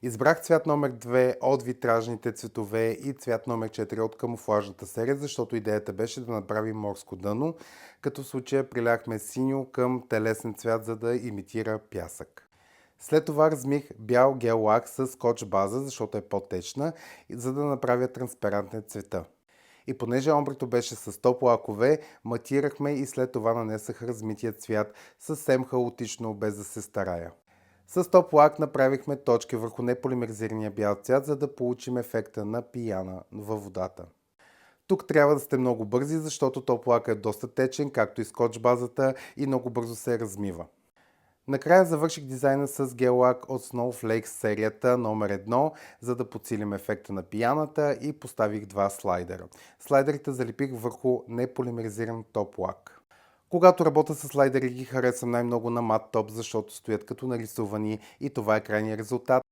Избрах цвят номер 2 от витражните цветове и цвят номер 4 от камуфлажната серия, защото идеята беше да направим морско дъно, като в случая приляхме синьо към телесен цвят, за да имитира пясък. След това размих бял гел лак с скотч база, защото е по-течна, за да направя транспарентен цвета. И понеже омбрето беше с топ лакове, матирахме и след това нанесах размития цвят съвсем хаотично, без да се старая. С топ лак направихме точки върху неполимеризирания бял цвят, за да получим ефекта на пияна във водата. Тук трябва да сте много бързи, защото топ лак е доста течен, както и скотч базата, и много бързо се размива. Накрая завърших дизайна с гел лак от Snowflake серията номер 1, за да подсилим ефекта на пияната, и поставих два слайдера. Слайдерите залепих върху неполимеризиран топ лак. Когато работя с слайдери, ги харесвам най-много на мат топ, защото стоят като нарисувани и това е крайният резултат.